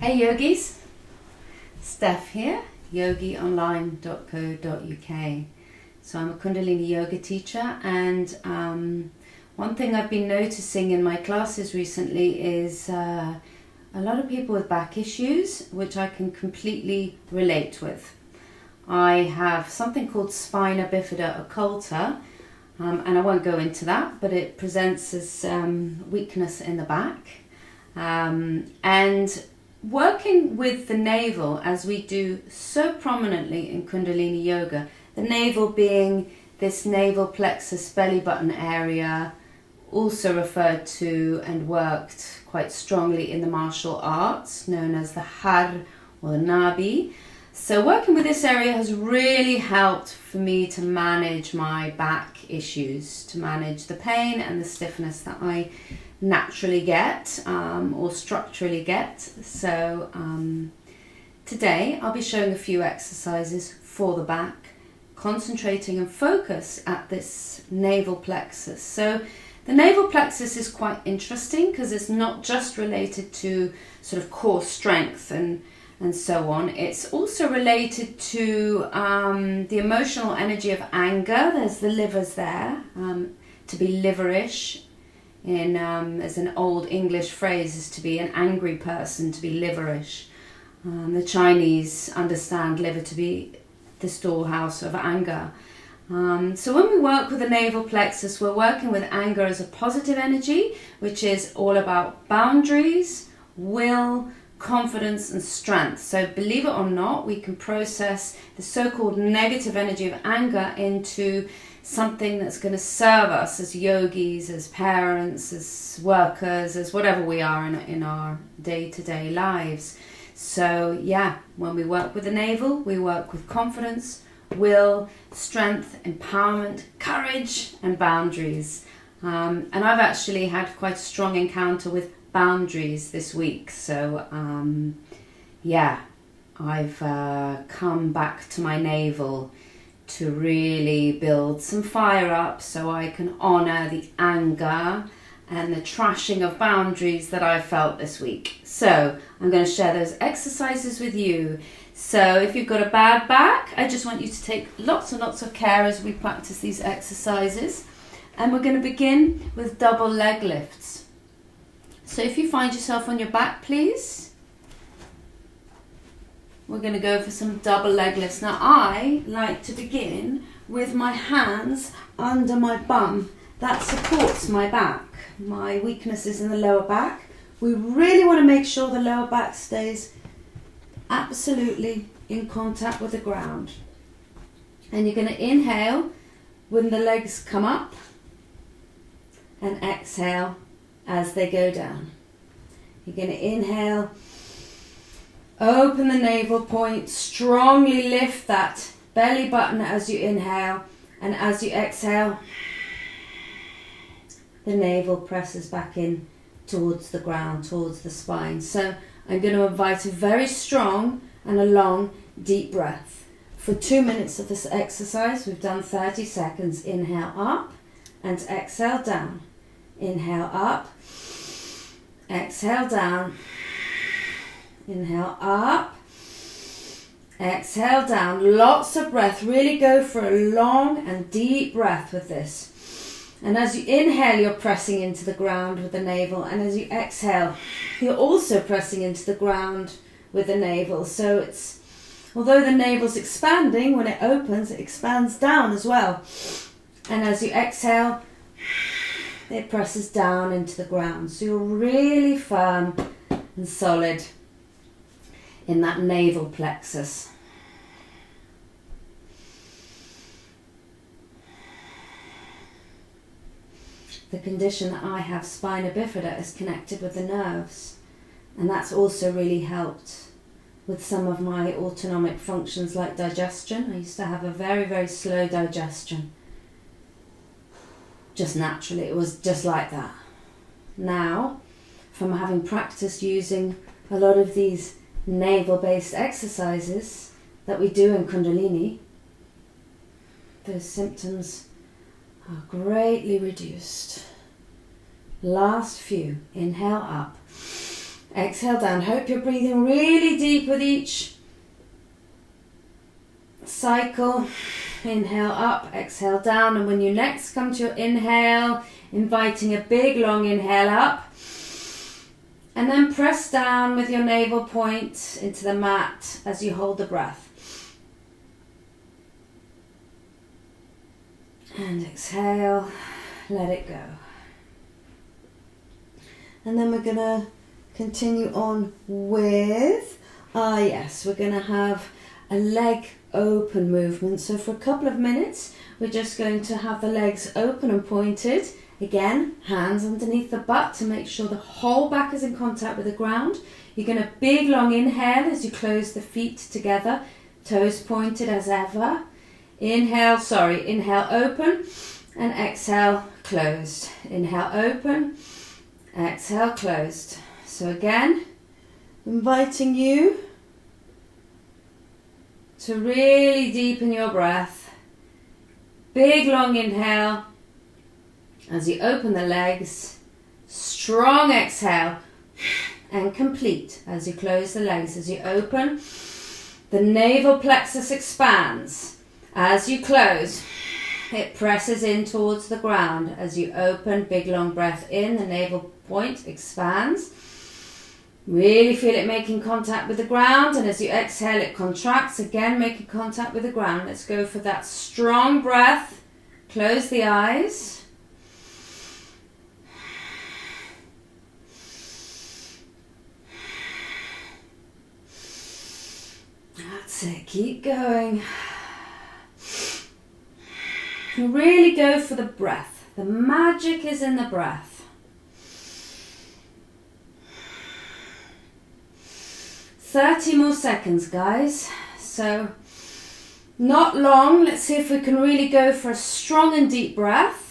Hey yogis, Steph here, YogiOnline.co.uk. So I'm a Kundalini Yoga teacher, and one thing I've been noticing in my classes recently is a lot of people with back issues, which I can completely relate with. I have something called spina bifida occulta, and I won't go into that, but it presents as weakness in the back. And working with the navel, as we do so prominently in Kundalini Yoga, the navel being this navel plexus belly button area, also referred to and worked quite strongly in the martial arts, known as the har or the nabi. So working with this area has really helped for me to manage my back issues, to manage the pain and the stiffness that I naturally get or structurally get. So today I'll be showing a few exercises for the back, concentrating and focus at this navel plexus. So the navel plexus is quite interesting because it's not just related to sort of core strength and so on. It's also related to the emotional energy of anger. There's the livers there, to be liverish. As an old English phrase, is to be an angry person, to be liverish. The Chinese understand liver to be the storehouse of anger. So when we work with the navel plexus, we're working with anger as a positive energy, which is all about boundaries, will, confidence and strength. So believe it or not, we can process the so-called negative energy of anger into something that's going to serve us as yogis, as parents, as workers, as whatever we are in our day-to-day lives. So yeah, when we work with the navel, we work with confidence, will, strength, empowerment, courage and boundaries. And I've actually had quite a strong encounter with boundaries this week. So yeah, I've come back to my navel to really build some fire up so I can honour the anger and the trashing of boundaries that I felt this week. So I'm going to share those exercises with you. So if you've got a bad back, I just want you to take lots and lots of care as we practice these exercises. And we're going to begin with double leg lifts. So if you find yourself on your back, please. We're going to go for some double leg lifts. Now I like to begin with my hands under my bum. That supports my back. My weakness is in the lower back. We really want to make sure the lower back stays absolutely in contact with the ground. And you're going to inhale when the legs come up and exhale as they go down. You're going to inhale, open the navel point, strongly lift that belly button as you inhale, and as you exhale, the navel presses back in towards the ground, towards the spine. So I'm going to invite a very strong and a long, deep breath. For 2 minutes of this exercise, we've done 30 seconds. Inhale up and exhale down. Inhale up, exhale down. Inhale up, exhale down. Lots of breath. Really go for a long and deep breath with this. And as you inhale, you're pressing into the ground with the navel. And as you exhale, you're also pressing into the ground with the navel. So it's, although the navel's expanding, when it opens, it expands down as well. And as you exhale, it presses down into the ground. So you're really firm and solid in that navel plexus. The condition that I have, spina bifida, is connected with the nerves, and that's also really helped with some of my autonomic functions like digestion. I used to have a very, very slow digestion. Just naturally, it was just like that. Now, from having practiced using a lot of these navel-based exercises that we do in Kundalini, those symptoms are greatly reduced. Last few. Inhale up, Exhale down. Hope you're breathing really deep with each cycle. Inhale up, exhale down, and when you next come to your inhale, inviting a big long inhale up, and then press down with your navel point into the mat as you hold the breath. And exhale, let it go. And then we're going to continue on with, we're going to have a leg open movement. So for a couple of minutes, we're just going to have the legs open and pointed. Again, hands underneath the butt to make sure the whole back is in contact with the ground. You're going to big long inhale as you close the feet together, toes pointed as ever. Inhale open, and exhale closed. Inhale open, exhale closed. So again, inviting you to really deepen your breath. Big long inhale as you open the legs. Strong exhale and complete as you close the legs. As you open, the navel plexus expands. As you close, it presses in towards the ground. As you open, big long breath in, the navel point expands. Really feel it making contact with the ground, and as you exhale it contracts, again making contact with the ground. Let's go for that strong breath. Close the eyes. That's it, keep going. You really go for the breath. The magic is in the breath. 30 more seconds, guys. So, not long. Let's see if we can really go for a strong and deep breath.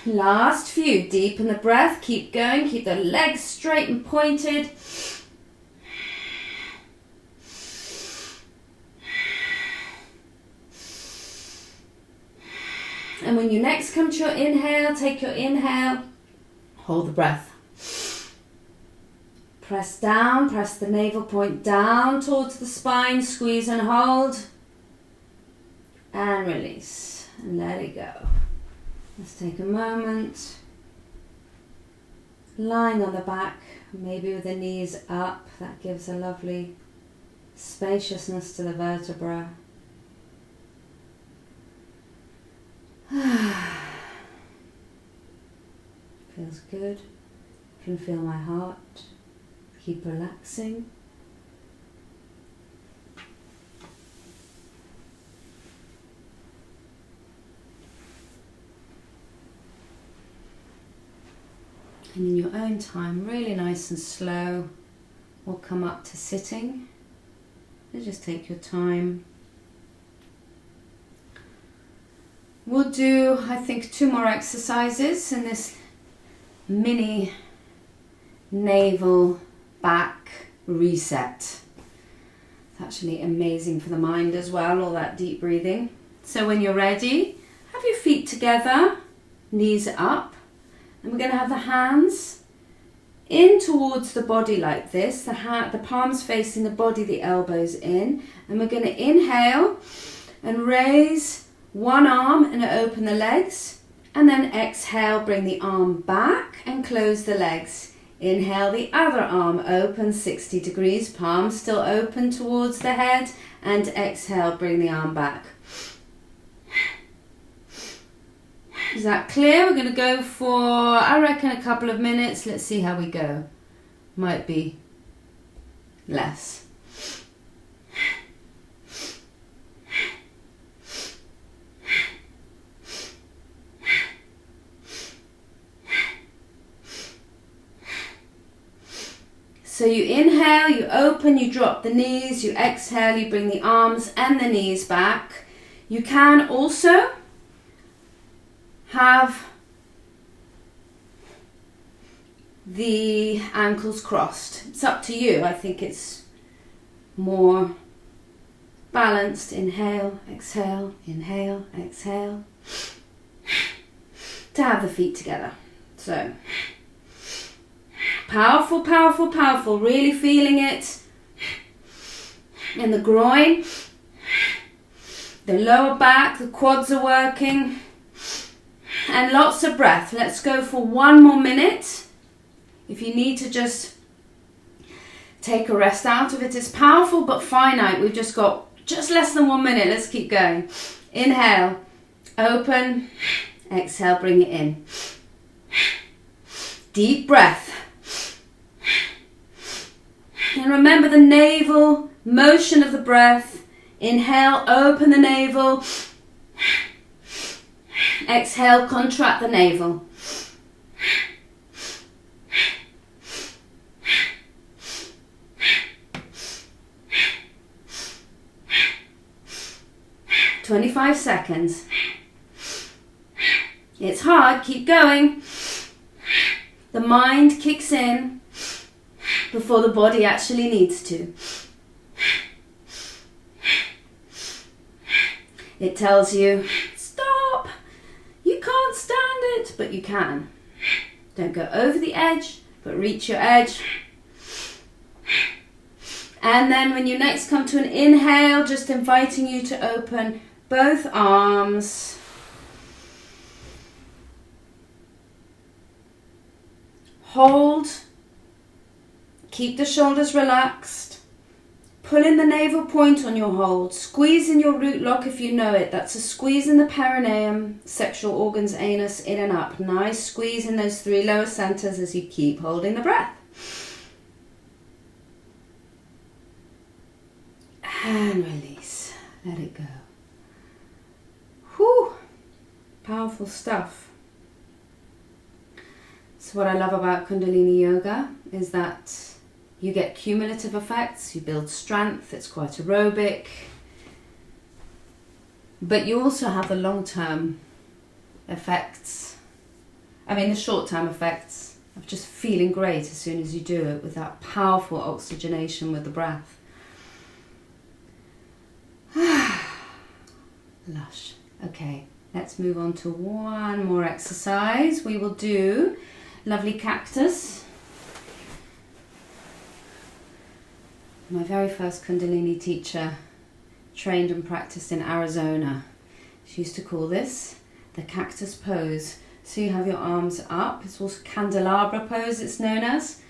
Last few. Deepen the breath. Keep going. Keep the legs straight and pointed. And when you next come to your inhale, take your inhale, hold the breath. Press down, press the navel point down towards the spine, squeeze and hold. And release, and let it go. Let's take a moment. Lying on the back, maybe with the knees up, that gives a lovely spaciousness to the vertebra. Feels good. Can feel my heart. Keep relaxing. And in your own time, really nice and slow, we'll come up to sitting. So just take your time. We'll do, I think, 2 more exercises in this mini navel back reset. It's actually amazing for the mind as well, all that deep breathing. So when you're ready, have your feet together, knees up, and we're going to have the hands in towards the body like this, the palms facing the body, the elbows in, and we're going to inhale and raise one arm and open the legs, and then exhale, bring the arm back and close the legs. Inhale, the other arm open 60 degrees, palms still open towards the head, and exhale, bring the arm back. Is that clear? We're going to go for, I reckon, a couple of minutes. Let's see how we go. Might be less. So you inhale, you open, you drop the knees, you exhale, you bring the arms and the knees back. You can also have the ankles crossed. It's up to you. I think it's more balanced. Inhale, exhale, inhale, exhale. To have the feet together. So, powerful, powerful, powerful. Really feeling it in the groin, the lower back, the quads are working. And lots of breath. Let's go for 1 more minute. If you need to just take a rest out of it, it's powerful but finite. We've just got less than 1 minute. Let's keep going. Inhale, open, exhale, bring it in. Deep breath. And remember the navel motion of the breath. Inhale, open the navel. Exhale, contract the navel. "25 seconds. It's hard, keep going. The mind kicks in before the body actually needs to. It tells you, stop, you can't stand it, but you can. Don't go over the edge, but reach your edge. And then when you next come to an inhale, just inviting you to open both arms. Hold. Keep the shoulders relaxed. Pull in the navel point on your hold. Squeeze in your root lock if you know it. That's a squeeze in the perineum, sexual organs, anus, in and up. Nice squeeze in those 3 lower centers as you keep holding the breath. And release. Let it go. Whew. Powerful stuff. So what I love about Kundalini Yoga is that you get cumulative effects, you build strength, it's quite aerobic. But you also have the long-term effects. I mean the short-term effects of just feeling great as soon as you do it with that powerful oxygenation with the breath. Lush. Okay, let's move on to one more exercise. We will do lovely Cactus. My very first Kundalini teacher trained and practiced in Arizona. She used to call this the Cactus pose. So you have your arms up. It's also candelabra pose it's known as.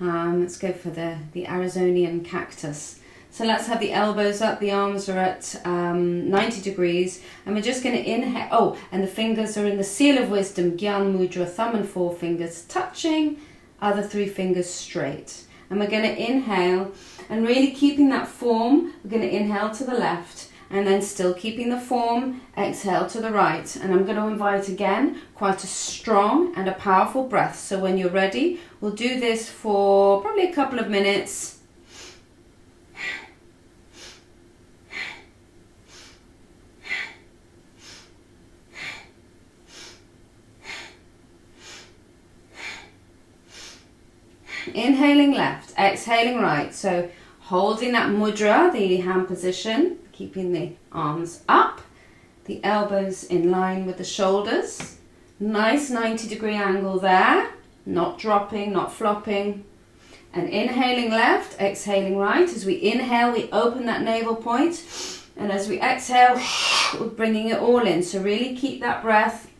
Let's go for the Arizonian Cactus. So let's have the elbows up, the arms are at 90 degrees, and we're just going to inhale. Oh, and the fingers are in the Seal of Wisdom, Gyan Mudra, thumb and forefingers touching, other 3 fingers straight. And we're going to inhale, and really keeping that form, we're going to inhale to the left, and then still keeping the form, exhale to the right. And I'm going to invite again quite a strong and a powerful breath. So when you're ready, we'll do this for probably a couple of minutes. Inhaling left, exhaling right. So holding that mudra, the hand position, keeping the arms up, the elbows in line with the shoulders. Nice 90-degree angle there, not dropping, not flopping. And inhaling left, exhaling right. As we inhale, we open that navel point. And as we exhale, we're bringing it all in. So really keep that breath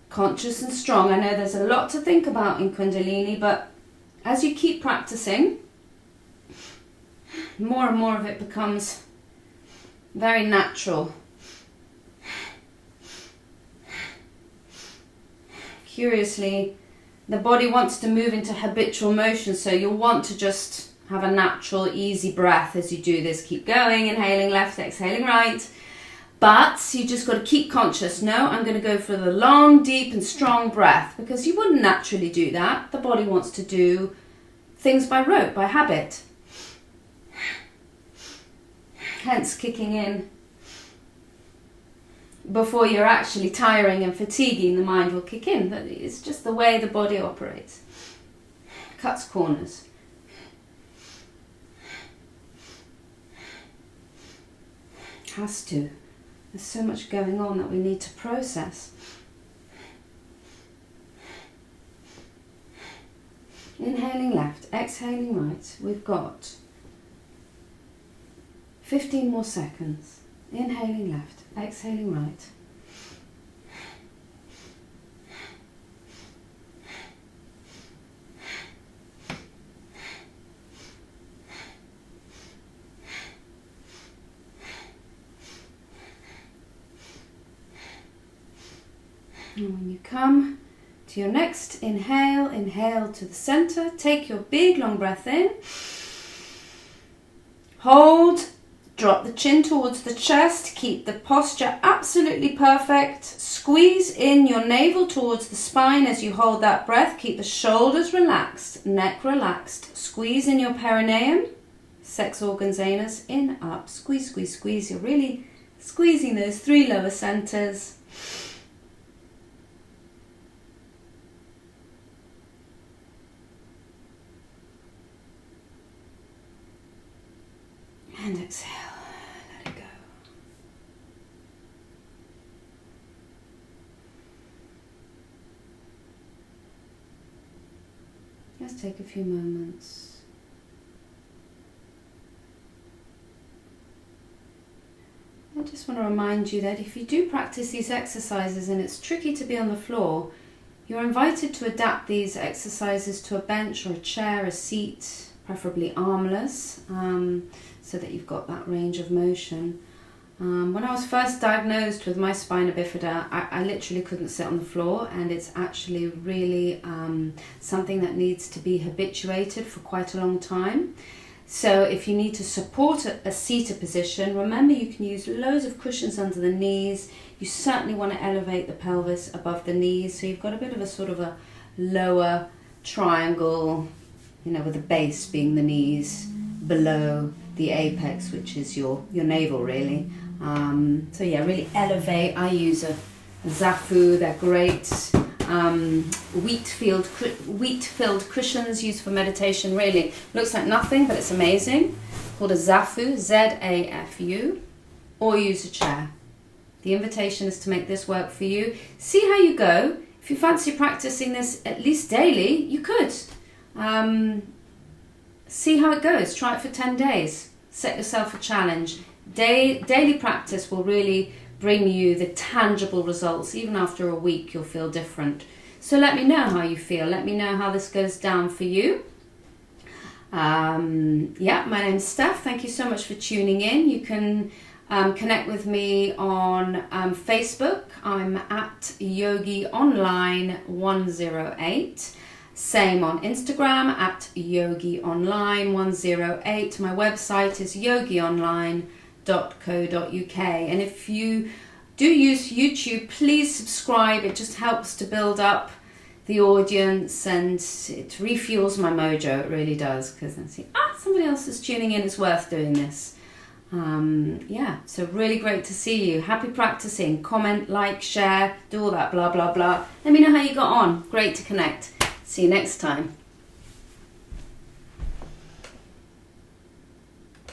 conscious and strong. I know there's a lot to think about in Kundalini, but as you keep practicing, more and more of it becomes very natural. Curiously, the body wants to move into habitual motion, so you'll want to just have a natural, easy breath as you do this. Keep going, inhaling left, exhaling right. But you just got to keep conscious. No, I'm going to go for the long, deep and strong breath, because you wouldn't naturally do that. The body wants to do things by rote, by habit. Hence kicking in before you're actually tiring and fatiguing, the mind will kick in. It's just the way the body operates. cuts corners. Has to. There's so much going on that we need to process. Inhaling left, exhaling right. We've got 15 more seconds. Inhaling left, exhaling right. And when you come to your next inhale, inhale to the center. Take your big long breath in. Hold. Drop the chin towards the chest. Keep the posture absolutely perfect. Squeeze in your navel towards the spine as you hold that breath. Keep the shoulders relaxed, neck relaxed. Squeeze in your perineum, sex organs, anus, in, up. Squeeze, squeeze, squeeze. You're really squeezing those 3 lower centers. And exhale, let it go. Let's take a few moments. I just want to remind you that if you do practice these exercises and it's tricky to be on the floor, you're invited to adapt these exercises to a bench or a chair, a seat, preferably armless, so that you've got that range of motion. When I was first diagnosed with my spina bifida, I literally couldn't sit on the floor, and it's actually really something that needs to be habituated for quite a long time. So if you need to support a seated position, remember you can use loads of cushions under the knees. You certainly want to elevate the pelvis above the knees, so you've got a bit of a sort of a lower triangle, with the base being the knees, below the apex, which is your navel really. So yeah, really elevate. I use a Zafu, they're great. Wheat-filled cushions used for meditation. Really looks like nothing, but it's amazing. Called a Zafu, Z-A-F-U, or use a chair. The invitation is to make this work for you. See how you go. If you fancy practicing this at least daily, you could. See how it goes. Try it for 10 days. Set yourself a challenge. Daily practice will really bring you the tangible results. Even after a week, you'll feel different. So let me know how you feel. Let me know how this goes down for you. My name's Steph. Thank you so much for tuning in. You can connect with me on Facebook. I'm at YogiOnline 108. Same on Instagram at YogiOnline 108. My website is YogiOnline.co.uk. And if you do use YouTube, please subscribe. It just helps to build up the audience and it refuels my mojo. It really does, because I see, somebody else is tuning in. It's worth doing this. So really great to see you. Happy practicing. Comment, like, share, do all that blah, blah, blah. Let me know how you got on. Great to connect. See you next time.